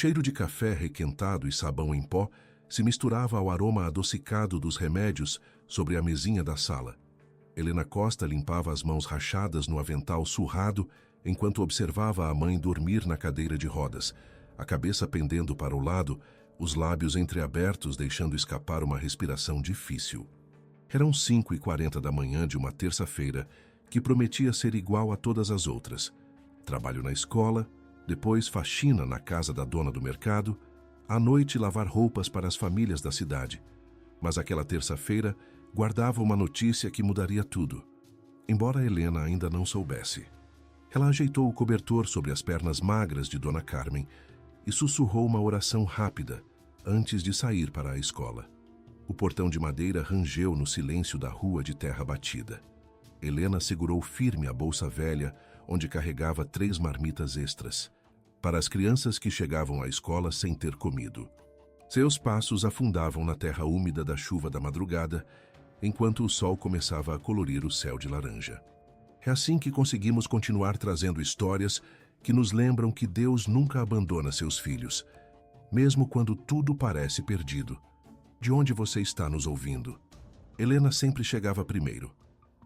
Cheiro de café requentado e sabão em pó se misturava ao aroma adocicado dos remédios sobre a mesinha da sala. Helena Costa limpava as mãos rachadas no avental surrado enquanto observava a mãe dormir na cadeira de rodas, a cabeça pendendo para o lado, os lábios entreabertos deixando escapar uma respiração difícil. Eram 5h40 da manhã de uma terça-feira, que prometia ser igual a todas as outras. Trabalho na escola, depois faxina na casa da dona do mercado, à noite lavar roupas para as famílias da cidade. Mas aquela terça-feira guardava uma notícia que mudaria tudo, embora Helena ainda não soubesse. Ela ajeitou o cobertor sobre as pernas magras de Dona Carmen e sussurrou uma oração rápida antes de sair para a escola. O portão de madeira rangeu no silêncio da rua de terra batida. Helena segurou firme a bolsa velha, onde carregava 3 marmitas extras, para as crianças que chegavam à escola sem ter comido. Seus passos afundavam na terra úmida da chuva da madrugada, enquanto o sol começava a colorir o céu de laranja. É assim que conseguimos continuar trazendo histórias que nos lembram que Deus nunca abandona seus filhos, mesmo quando tudo parece perdido. De onde você está nos ouvindo? Helena sempre chegava primeiro.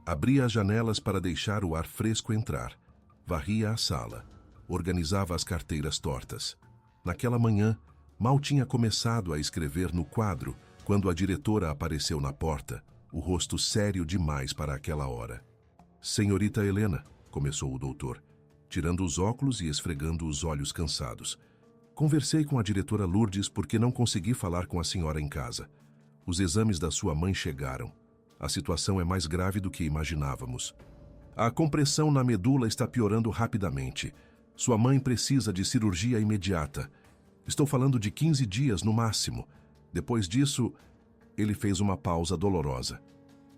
Abria as janelas para deixar o ar fresco entrar. Varria a sala. Organizava as carteiras tortas. Naquela manhã, mal tinha começado a escrever no quadro quando a diretora apareceu na porta, o rosto sério demais para aquela hora. Senhorita Helena, começou o doutor, tirando os óculos e esfregando os olhos cansados. Conversei com a diretora Lourdes porque não consegui falar com a senhora em casa. Os exames da sua mãe chegaram. A situação é mais grave do que imaginávamos. A compressão na medula está piorando rapidamente. Sua mãe precisa de cirurgia imediata. Estou falando de 15 dias no máximo. Depois disso, ele fez uma pausa dolorosa.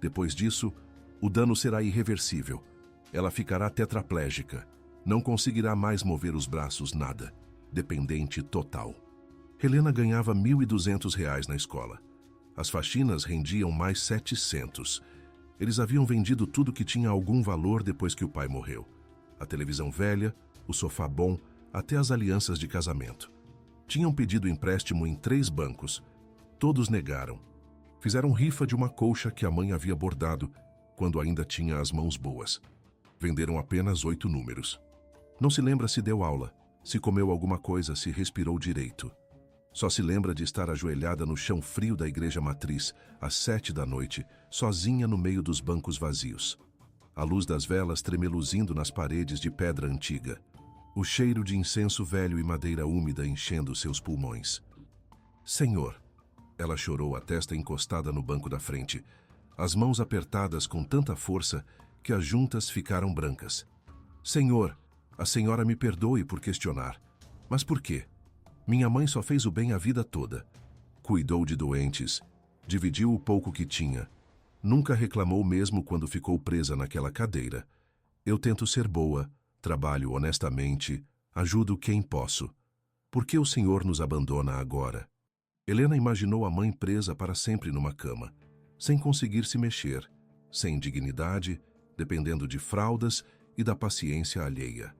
Depois disso, o dano será irreversível. Ela ficará tetraplégica. Não conseguirá mais mover os braços, nada. Dependente total. Helena ganhava R$ 1.200 na escola. As faxinas rendiam mais 700. Eles haviam vendido tudo que tinha algum valor depois que o pai morreu. A televisão velha, o sofá bom, até as alianças de casamento. Tinham pedido empréstimo em 3 bancos. Todos negaram. Fizeram rifa de uma colcha que a mãe havia bordado, quando ainda tinha as mãos boas. Venderam apenas 8 números. Não se lembra se deu aula, se comeu alguma coisa, se respirou direito. Só se lembra de estar ajoelhada no chão frio da igreja matriz, às 7 da noite, sozinha no meio dos bancos vazios. A luz das velas tremeluzindo nas paredes de pedra antiga. O cheiro de incenso velho e madeira úmida enchendo seus pulmões. Senhor, ela chorou, a testa encostada no banco da frente, as mãos apertadas com tanta força que as juntas ficaram brancas. Senhor, a senhora me perdoe por questionar. Mas por quê? Minha mãe só fez o bem a vida toda. Cuidou de doentes, dividiu o pouco que tinha. Nunca reclamou mesmo quando ficou presa naquela cadeira. Eu tento ser boa, trabalho honestamente, ajudo quem posso. Por que o Senhor nos abandona agora? Helena imaginou a mãe presa para sempre numa cama, sem conseguir se mexer, sem dignidade, dependendo de fraldas e da paciência alheia.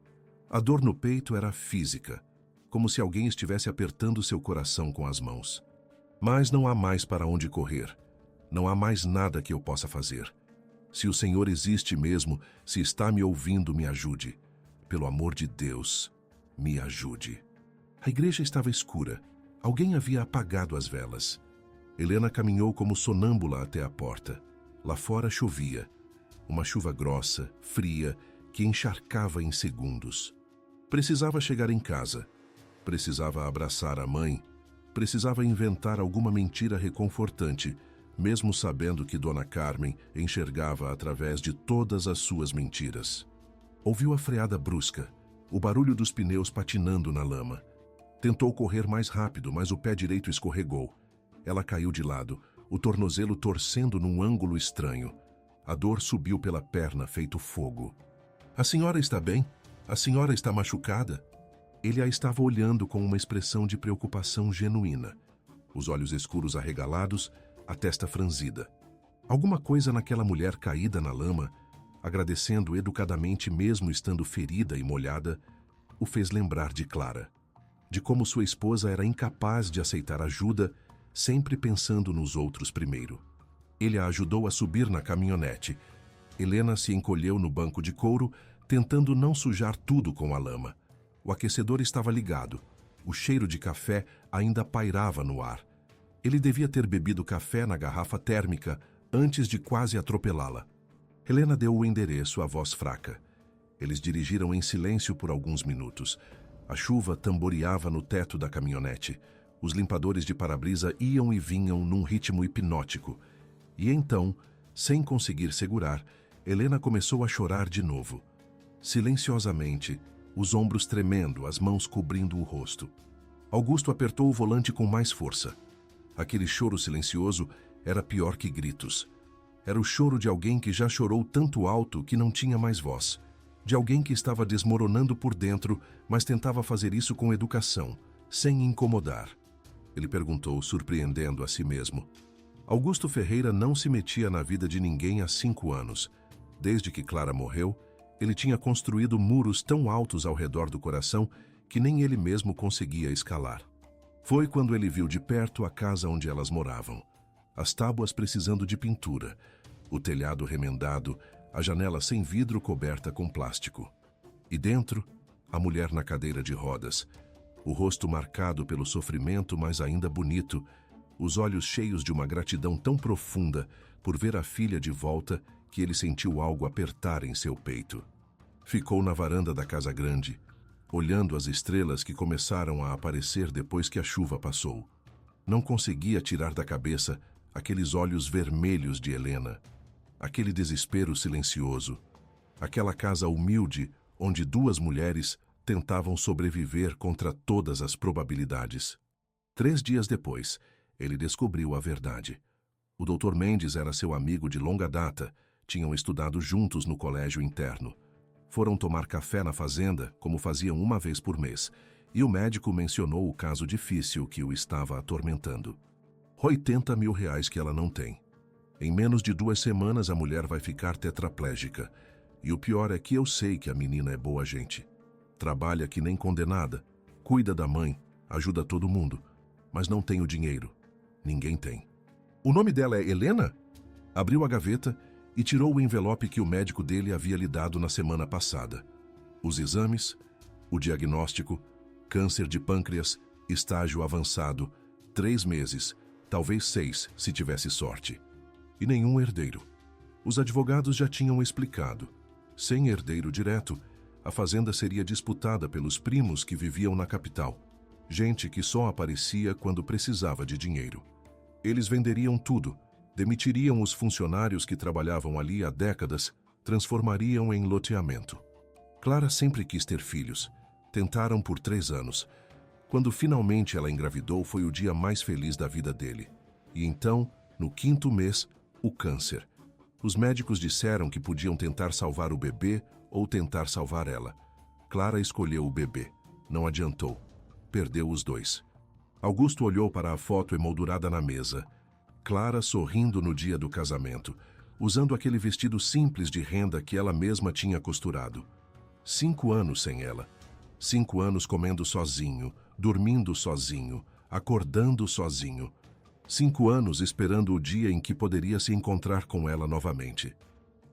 A dor no peito era física, como se alguém estivesse apertando seu coração com as mãos. Mas não há mais para onde correr. Não há mais nada que eu possa fazer. Se o Senhor existe mesmo, se está me ouvindo, me ajude. Pelo amor de Deus, me ajude. A igreja estava escura. Alguém havia apagado as velas. Helena caminhou como sonâmbula até a porta. Lá fora chovia. Uma chuva grossa, fria, que encharcava em segundos. Precisava chegar em casa. Precisava abraçar a mãe. Precisava inventar alguma mentira reconfortante, mesmo sabendo que Dona Carmen enxergava através de todas as suas mentiras. Ouviu a freada brusca, o barulho dos pneus patinando na lama. Tentou correr mais rápido, mas o pé direito escorregou. Ela caiu de lado, o tornozelo torcendo num ângulo estranho. A dor subiu pela perna, feito fogo. A senhora está bem? A senhora está machucada? Ele a estava olhando com uma expressão de preocupação genuína. Os olhos escuros arregalados, a testa franzida. Alguma coisa naquela mulher caída na lama, agradecendo educadamente mesmo estando ferida e molhada, o fez lembrar de Clara. de como sua esposa era incapaz de aceitar ajuda, sempre pensando nos outros primeiro. Ele a ajudou a subir na caminhonete. Helena se encolheu no banco de couro, tentando não sujar tudo com a lama. O aquecedor estava ligado. O cheiro de café ainda pairava no ar. Ele devia ter bebido café na garrafa térmica antes de quase atropelá-la. Helena deu o endereço à voz fraca. Eles dirigiram em silêncio por alguns minutos. A chuva tamboreava no teto da caminhonete. Os limpadores de para-brisa iam e vinham num ritmo hipnótico. E então, sem conseguir segurar, Helena começou a chorar de novo. Silenciosamente, os ombros tremendo, as mãos cobrindo o rosto. Augusto apertou o volante com mais força. Aquele choro silencioso era pior que gritos. Era o choro de alguém que já chorou tanto alto que não tinha mais voz. De alguém que estava desmoronando por dentro, mas tentava fazer isso com educação, sem incomodar. Ele perguntou, surpreendendo a si mesmo. Augusto Ferreira não se metia na vida de ninguém há 5 anos. Desde que Clara morreu, ele tinha construído muros tão altos ao redor do coração que nem ele mesmo conseguia escalar. Foi quando ele viu de perto a casa onde elas moravam. As tábuas precisando de pintura, o telhado remendado, a janela sem vidro coberta com plástico. E dentro, a mulher na cadeira de rodas, o rosto marcado pelo sofrimento, mas ainda bonito, os olhos cheios de uma gratidão tão profunda por ver a filha de volta que ele sentiu algo apertar em seu peito. Ficou na varanda da casa grande, olhando as estrelas que começaram a aparecer depois que a chuva passou. Não conseguia tirar da cabeça aqueles olhos vermelhos de Helena, aquele desespero silencioso, aquela casa humilde onde 2 mulheres tentavam sobreviver contra todas as probabilidades. 3 dias depois, ele descobriu a verdade. O Dr. Mendes era seu amigo de longa data, tinham estudado juntos no colégio interno. Foram tomar café na fazenda, como faziam uma vez por mês, e o médico mencionou o caso difícil que o estava atormentando. R$80 mil que ela não tem. Em menos de 2 semanas a mulher vai ficar tetraplégica. E o pior é que eu sei que a menina é boa gente. Trabalha que nem condenada, cuida da mãe, ajuda todo mundo, mas não tem o dinheiro. Ninguém tem. O nome dela é Helena? Abriu a gaveta e tirou o envelope que o médico dele havia lhe dado na semana passada. Os exames, o diagnóstico, câncer de pâncreas, estágio avançado, 3 meses, talvez 6, se tivesse sorte. E nenhum herdeiro. Os advogados já tinham explicado. Sem herdeiro direto, a fazenda seria disputada pelos primos que viviam na capital. Gente que só aparecia quando precisava de dinheiro. Eles venderiam tudo, demitiriam os funcionários que trabalhavam ali há décadas, transformariam em loteamento. Clara sempre quis ter filhos. Tentaram por 3 anos. Quando finalmente ela engravidou, foi o dia mais feliz da vida dele. E então, no 5º mês, o câncer. Os médicos disseram que podiam tentar salvar o bebê ou tentar salvar ela. Clara escolheu o bebê. Não adiantou. Perdeu os 2. Augusto olhou para a foto emoldurada na mesa. Clara sorrindo no dia do casamento, usando aquele vestido simples de renda que ela mesma tinha costurado. 5 anos sem ela. 5 anos comendo sozinho, dormindo sozinho, acordando sozinho. 5 anos esperando o dia em que poderia se encontrar com ela novamente.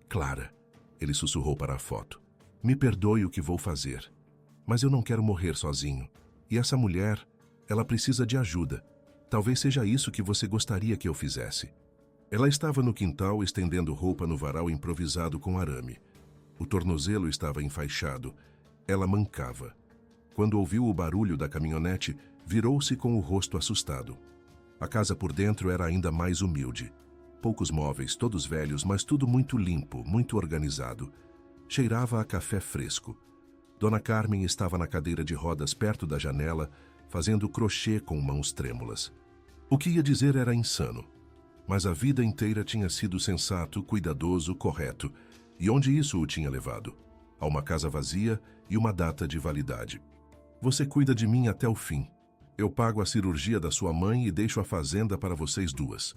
Clara, ele sussurrou para a foto. Me perdoe o que vou fazer, mas eu não quero morrer sozinho. E essa mulher, ela precisa de ajuda. Talvez seja isso que você gostaria que eu fizesse. Ela estava no quintal estendendo roupa no varal improvisado com arame. O tornozelo estava enfaixado. Ela mancava. Quando ouviu o barulho da caminhonete, virou-se com o rosto assustado. A casa por dentro era ainda mais humilde. Poucos móveis, todos velhos, mas tudo muito limpo, muito organizado. Cheirava a café fresco. Dona Carmen estava na cadeira de rodas perto da janela, fazendo crochê com mãos trêmulas. O que ia dizer era insano, mas a vida inteira tinha sido sensato, cuidadoso, correto. E onde isso o tinha levado? A uma casa vazia e uma data de validade. Você cuida de mim até o fim. Eu pago a cirurgia da sua mãe e deixo a fazenda para vocês 2.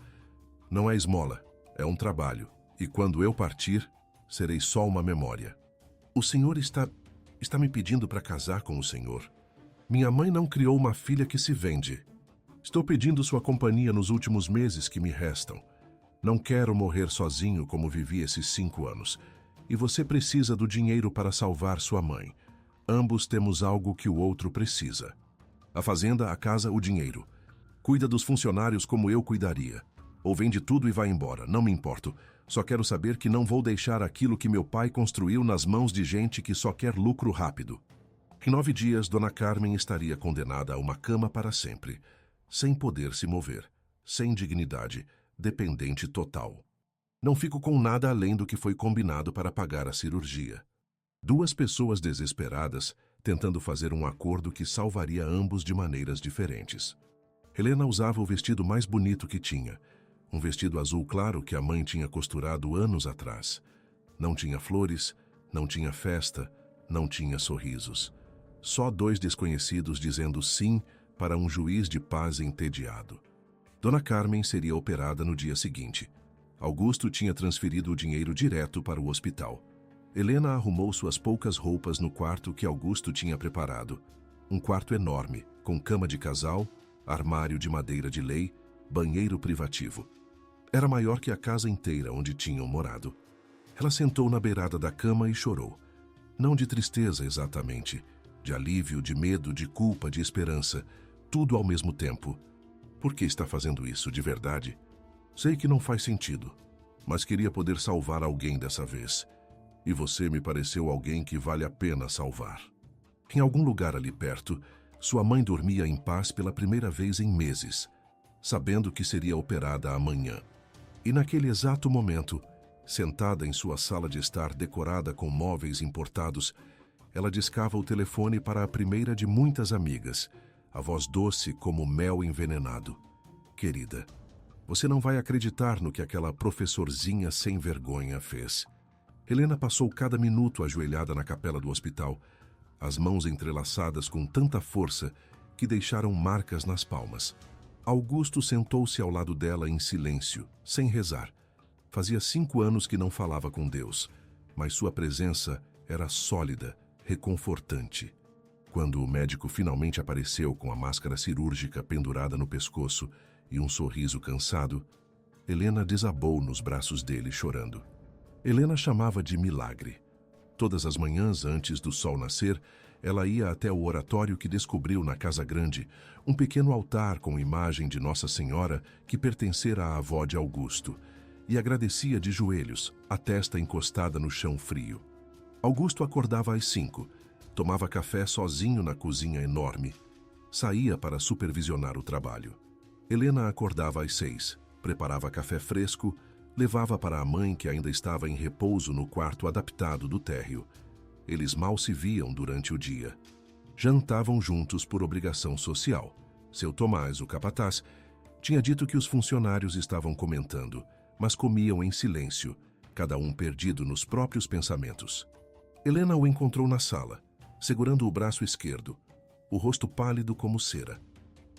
Não é esmola, é um trabalho. E quando eu partir, serei só uma memória. O senhor está me pedindo para casar com o senhor. Minha mãe não criou uma filha que se vende. Estou pedindo sua companhia nos últimos meses que me restam. Não quero morrer sozinho como vivi esses 5 anos. E você precisa do dinheiro para salvar sua mãe. Ambos temos algo que o outro precisa. A fazenda, a casa, o dinheiro. Cuida dos funcionários como eu cuidaria. Ou vende tudo e vai embora, não me importo. Só quero saber que não vou deixar aquilo que meu pai construiu nas mãos de gente que só quer lucro rápido. Em 9 dias, Dona Carmen estaria condenada a uma cama para sempre, sem poder se mover, sem dignidade, dependente total. Não fico com nada além do que foi combinado para pagar a cirurgia. 2 pessoas desesperadas, tentando fazer um acordo que salvaria ambos de maneiras diferentes. Helena usava o vestido mais bonito que tinha, um vestido azul claro que a mãe tinha costurado anos atrás. Não tinha flores, não tinha festa, não tinha sorrisos. Só 2 desconhecidos dizendo sim para um juiz de paz entediado. Dona Carmen seria operada no dia seguinte. Augusto tinha transferido o dinheiro direto para o hospital. Helena arrumou suas poucas roupas no quarto que Augusto tinha preparado. Um quarto enorme, com cama de casal, armário de madeira de lei, banheiro privativo. Era maior que a casa inteira onde tinham morado. Ela sentou na beirada da cama e chorou. Não de tristeza exatamente, de alívio, de medo, de culpa, de esperança, tudo ao mesmo tempo. Por que está fazendo isso de verdade? Sei que não faz sentido, mas queria poder salvar alguém dessa vez. E você me pareceu alguém que vale a pena salvar. Em algum lugar ali perto, sua mãe dormia em paz pela primeira vez em meses, sabendo que seria operada amanhã. E naquele exato momento, sentada em sua sala de estar decorada com móveis importados, ela discava o telefone para a primeira de muitas amigas, a voz doce como mel envenenado. Querida, você não vai acreditar no que aquela professorzinha sem vergonha fez. Helena passou cada minuto ajoelhada na capela do hospital, as mãos entrelaçadas com tanta força que deixaram marcas nas palmas. Augusto sentou-se ao lado dela em silêncio, sem rezar. Fazia 5 anos que não falava com Deus, mas sua presença era sólida, reconfortante. Quando o médico finalmente apareceu com a máscara cirúrgica pendurada no pescoço e um sorriso cansado, Helena desabou nos braços dele chorando. Helena chamava de milagre. Todas as manhãs, antes do sol nascer, ela ia até o oratório que descobriu na Casa Grande, um pequeno altar com imagem de Nossa Senhora que pertencera à avó de Augusto, e agradecia de joelhos, a testa encostada no chão frio. Augusto acordava às 5, tomava café sozinho na cozinha enorme, saía para supervisionar o trabalho. Helena acordava às 6, preparava café fresco, levava para a mãe que ainda estava em repouso no quarto adaptado do térreo. Eles mal se viam durante o dia. Jantavam juntos por obrigação social. Seu Tomás, o capataz, tinha dito que os funcionários estavam comentando, mas comiam em silêncio, cada um perdido nos próprios pensamentos. Helena o encontrou na sala, segurando o braço esquerdo, o rosto pálido como cera.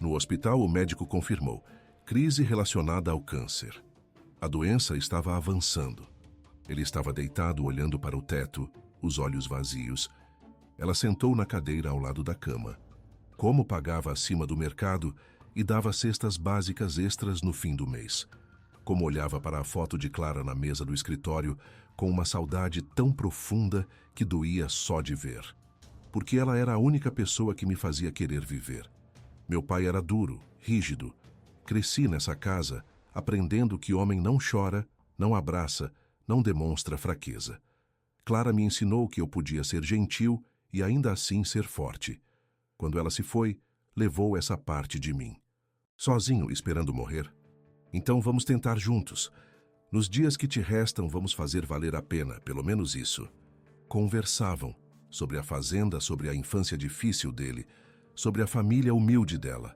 No hospital, o médico confirmou: crise relacionada ao câncer. A doença estava avançando. Ele estava deitado olhando para o teto, os olhos vazios. Ela sentou na cadeira ao lado da cama. Como pagava acima do mercado e dava cestas básicas extras no fim do mês. Como olhava para a foto de Clara na mesa do escritório com uma saudade tão profunda que doía só de ver. Porque ela era a única pessoa que me fazia querer viver. Meu pai era duro, rígido. Cresci nessa casa aprendendo que homem não chora, não abraça, não demonstra fraqueza. Clara me ensinou que eu podia ser gentil e ainda assim ser forte. Quando ela se foi, levou essa parte de mim. Sozinho, esperando morrer. Então vamos tentar juntos. Nos dias que te restam, vamos fazer valer a pena, pelo menos isso. Conversavam sobre a fazenda, sobre a infância difícil dele, sobre a família humilde dela.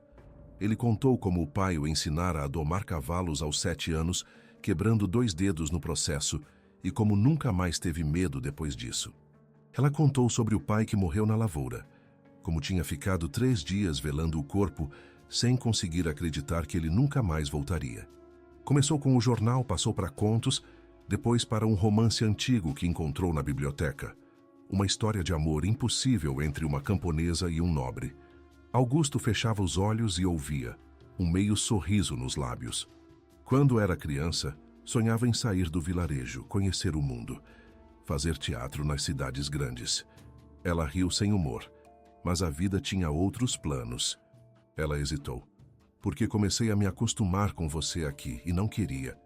Ele contou como o pai o ensinara a domar cavalos aos 7 anos, quebrando 2 dedos no processo, e como nunca mais teve medo depois disso. Ela contou sobre o pai que morreu na lavoura, como tinha ficado 3 dias velando o corpo, sem conseguir acreditar que ele nunca mais voltaria. Começou com o jornal, passou para contos, depois para um romance antigo que encontrou na biblioteca. Uma história de amor impossível entre uma camponesa e um nobre. Augusto fechava os olhos e ouvia, um meio sorriso nos lábios. Quando era criança, sonhava em sair do vilarejo, conhecer o mundo, fazer teatro nas cidades grandes. Ela riu sem humor, mas a vida tinha outros planos. Ela hesitou. Porque comecei a me acostumar com você aqui e não queria.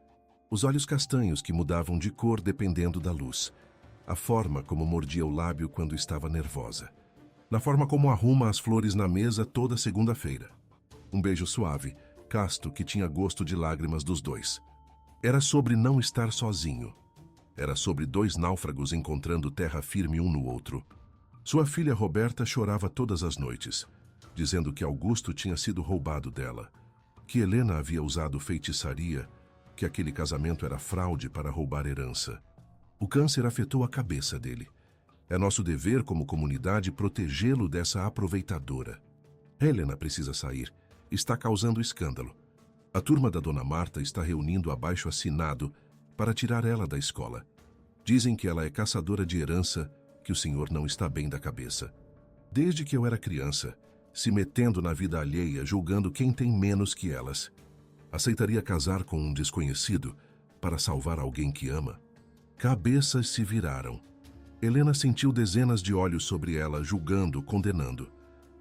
Os olhos castanhos que mudavam de cor dependendo da luz. A forma como mordia o lábio quando estava nervosa. Na forma como arruma as flores na mesa toda segunda-feira. Um beijo suave, casto, que tinha gosto de lágrimas dos dois. Era sobre não estar sozinho. Era sobre dois náufragos encontrando terra firme um no outro. Sua filha Roberta chorava todas as noites, dizendo que Augusto tinha sido roubado dela, que Helena havia usado feitiçaria, que aquele casamento era fraude para roubar herança. O câncer afetou a cabeça dele. É nosso dever como comunidade protegê-lo dessa aproveitadora. Helena precisa sair. Está causando escândalo. A turma da Dona Marta está reunindo abaixo-assinado para tirar ela da escola. Dizem que ela é caçadora de herança, que o senhor não está bem da cabeça. Desde que eu era criança, se metendo na vida alheia, julgando quem tem menos que elas. Aceitaria casar com um desconhecido para salvar alguém que ama? Cabeças se viraram. Helena sentiu dezenas de olhos sobre ela, julgando, condenando.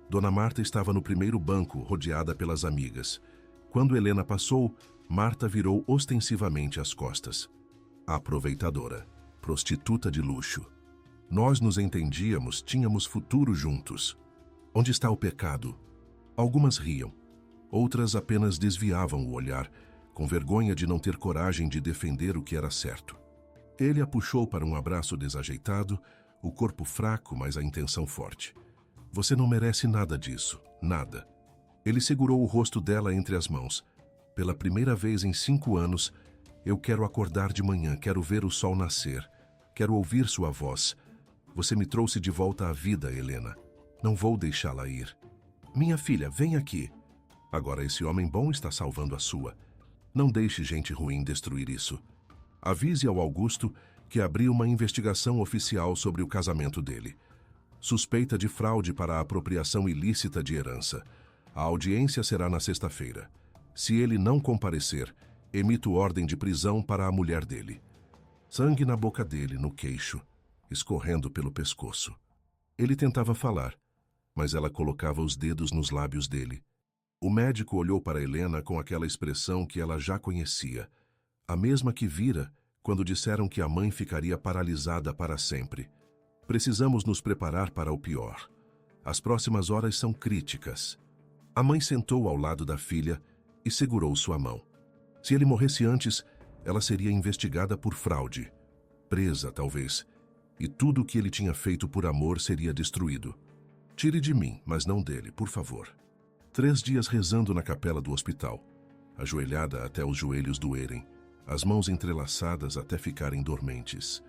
Dona Marta estava no primeiro banco, rodeada pelas amigas. Quando Helena passou, Marta virou ostensivamente as costas. Aproveitadora, prostituta de luxo. Nós nos entendíamos, tínhamos futuro juntos. Onde está o pecado? Algumas riam. Outras apenas desviavam o olhar, com vergonha de não ter coragem de defender o que era certo. Ele a puxou para um abraço desajeitado, o corpo fraco, mas a intenção forte. Você não merece nada disso, nada. Ele segurou o rosto dela entre as mãos. Pela primeira vez em 5 anos, eu quero acordar de manhã, quero ver o sol nascer, quero ouvir sua voz. Você me trouxe de volta à vida, Helena. Não vou deixá-la ir. Minha filha, vem aqui. Agora esse homem bom está salvando a sua. Não deixe gente ruim destruir isso. Avise ao Augusto que abriu uma investigação oficial sobre o casamento dele. Suspeita de fraude para a apropriação ilícita de herança. A audiência será na sexta-feira. Se ele não comparecer, emito ordem de prisão para a mulher dele. Sangue na boca dele, no queixo, escorrendo pelo pescoço. Ele tentava falar, mas ela colocava os dedos nos lábios dele. O médico olhou para Helena com aquela expressão que ela já conhecia, a mesma que vira quando disseram que a mãe ficaria paralisada para sempre. Precisamos nos preparar para o pior. As próximas horas são críticas. A mãe sentou ao lado da filha e segurou sua mão. Se ele morresse antes, ela seria investigada por fraude. Presa, talvez. E tudo o que ele tinha feito por amor seria destruído. Tire de mim, mas não dele, por favor. 3 dias rezando na capela do hospital. Ajoelhada até os joelhos doerem. As mãos entrelaçadas até ficarem dormentes.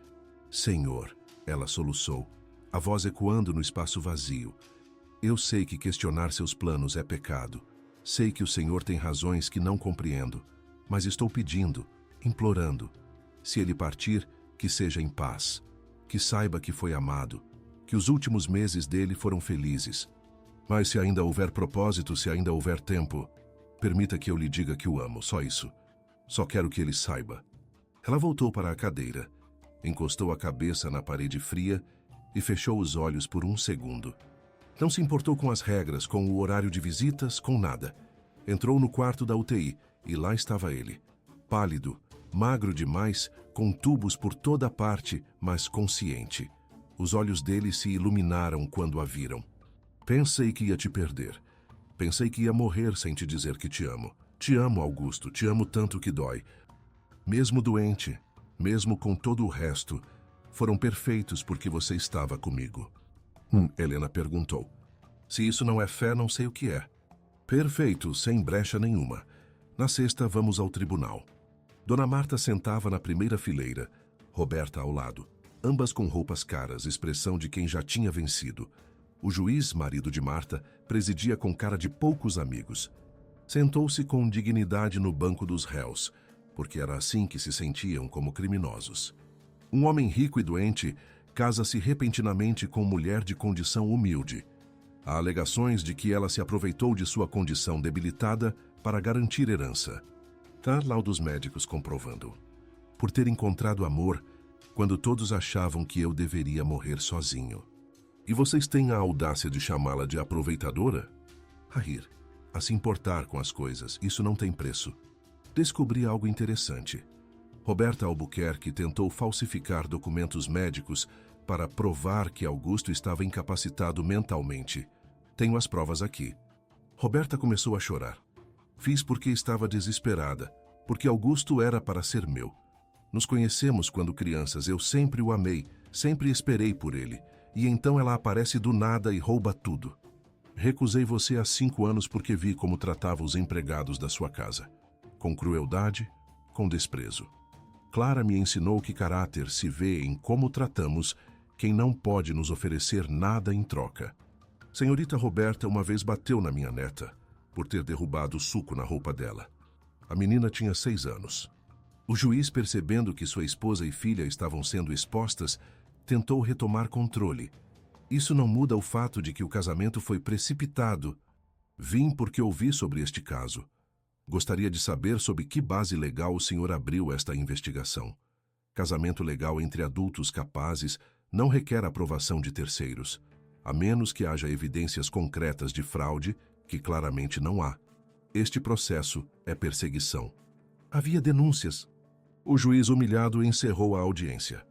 Senhor, ela soluçou, a voz ecoando no espaço vazio. Eu sei que questionar seus planos é pecado. Sei que o Senhor tem razões que não compreendo, mas estou pedindo, implorando. Se ele partir, que seja em paz. Que saiba que foi amado, que os últimos meses dele foram felizes. Mas se ainda houver propósito, se ainda houver tempo, permita que eu lhe diga que o amo, só isso. Só quero que ele saiba. Ela voltou para a cadeira, encostou a cabeça na parede fria e fechou os olhos por 1 segundo. Não se importou com as regras, com o horário de visitas, com nada. Entrou no quarto da UTI e lá estava ele. Pálido, magro demais, com tubos por toda parte, mas consciente. Os olhos dele se iluminaram quando a viram. Pensei que ia te perder. Pensei que ia morrer sem te dizer que te amo. Te amo, Augusto, te amo tanto que dói. Mesmo doente, mesmo com todo o resto, foram perfeitos porque você estava comigo. Helena perguntou. Se isso não é fé, não sei o que é. Perfeito, sem brecha nenhuma. Na sexta, vamos ao tribunal. Dona Marta sentava na primeira fileira, Roberta ao lado, ambas com roupas caras, expressão de quem já tinha vencido. O juiz, marido de Marta, presidia com cara de poucos amigos. Sentou-se com dignidade no banco dos réus, porque era assim que se sentiam como criminosos. Um homem rico e doente casa-se repentinamente com mulher de condição humilde. Há alegações de que ela se aproveitou de sua condição debilitada para garantir herança. Há laudos médicos comprovando. Por ter encontrado amor quando todos achavam que eu deveria morrer sozinho. E vocês têm a audácia de chamá-la de aproveitadora? A rir, a se importar com as coisas, isso não tem preço. Descobri algo interessante. Roberta Albuquerque tentou falsificar documentos médicos para provar que Augusto estava incapacitado mentalmente. Tenho as provas aqui. Roberta começou a chorar. Fiz porque estava desesperada, porque Augusto era para ser meu. Nos conhecemos quando crianças, eu sempre o amei, sempre esperei por ele, e então ela aparece do nada e rouba tudo. Recusei você há 5 anos porque vi como tratava os empregados da sua casa. Com crueldade, com desprezo. Clara me ensinou que caráter se vê em como tratamos quem não pode nos oferecer nada em troca. Senhorita Roberta uma vez bateu na minha neta, por ter derrubado o suco na roupa dela. A menina tinha 6 anos. O juiz, percebendo que sua esposa e filha estavam sendo expostas, tentou retomar controle. Isso não muda o fato de que o casamento foi precipitado. Vim porque ouvi sobre este caso. Gostaria de saber sob que base legal o senhor abriu esta investigação. Casamento legal entre adultos capazes não requer aprovação de terceiros, a menos que haja evidências concretas de fraude, que claramente não há. Este processo é perseguição. Havia denúncias. O juiz humilhado encerrou a audiência.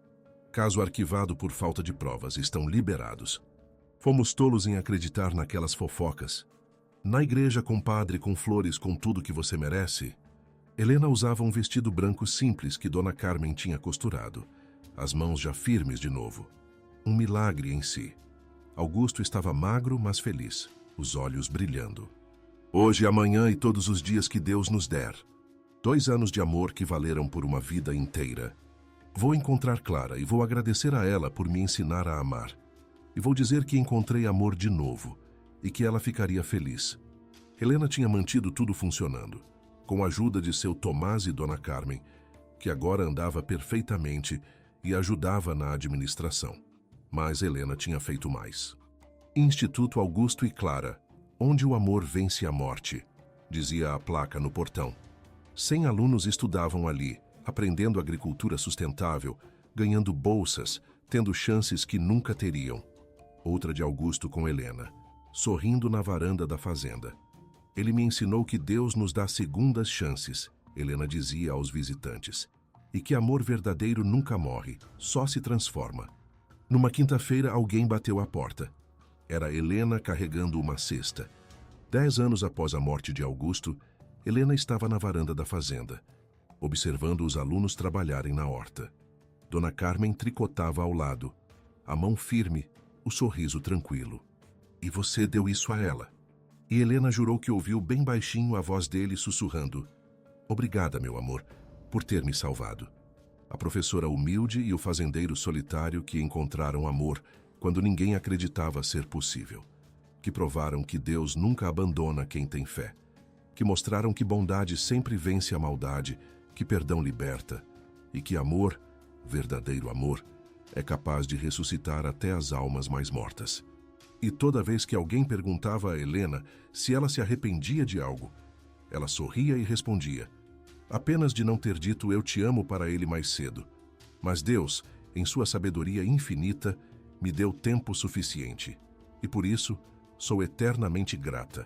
Caso arquivado por falta de provas, estão liberados. Fomos tolos em acreditar naquelas fofocas. Na igreja, compadre, com flores, com tudo que você merece. Helena usava um vestido branco simples que Dona Carmen tinha costurado, as mãos já firmes de novo. Um milagre em si. Augusto estava magro, mas feliz, os olhos brilhando. Hoje, amanhã e todos os dias que Deus nos der. 2 anos de amor que valeram por uma vida inteira. Vou encontrar Clara e vou agradecer a ela por me ensinar a amar. E vou dizer que encontrei amor de novo e que ela ficaria feliz. Helena tinha mantido tudo funcionando, com a ajuda de seu Tomás e Dona Carmen, que agora andava perfeitamente e ajudava na administração. Mas Helena tinha feito mais. Instituto Augusto e Clara, onde o amor vence a morte, dizia a placa no portão. 100 alunos estudavam ali, aprendendo agricultura sustentável, ganhando bolsas, tendo chances que nunca teriam. Outra de Augusto com Helena, sorrindo na varanda da fazenda. Ele me ensinou que Deus nos dá segundas chances, Helena dizia aos visitantes, e que amor verdadeiro nunca morre, só se transforma. Numa quinta-feira, alguém bateu à porta. Era Helena carregando uma cesta. 10 anos após a morte de Augusto, Helena estava na varanda da fazenda, observando os alunos trabalharem na horta. Dona Carmen tricotava ao lado, a mão firme, o sorriso tranquilo. E você deu isso a ela? E Helena jurou que ouviu bem baixinho a voz dele sussurrando: Obrigada, meu amor, por ter me salvado. A professora humilde e o fazendeiro solitário que encontraram amor quando ninguém acreditava ser possível. Que provaram que Deus nunca abandona quem tem fé. Que mostraram que bondade sempre vence a maldade, que perdão liberta, e que amor, verdadeiro amor, é capaz de ressuscitar até as almas mais mortas. E toda vez que alguém perguntava a Helena se ela se arrependia de algo, ela sorria e respondia: apenas de não ter dito eu te amo para ele mais cedo. Mas Deus, em sua sabedoria infinita, me deu tempo suficiente. E por isso, sou eternamente grata.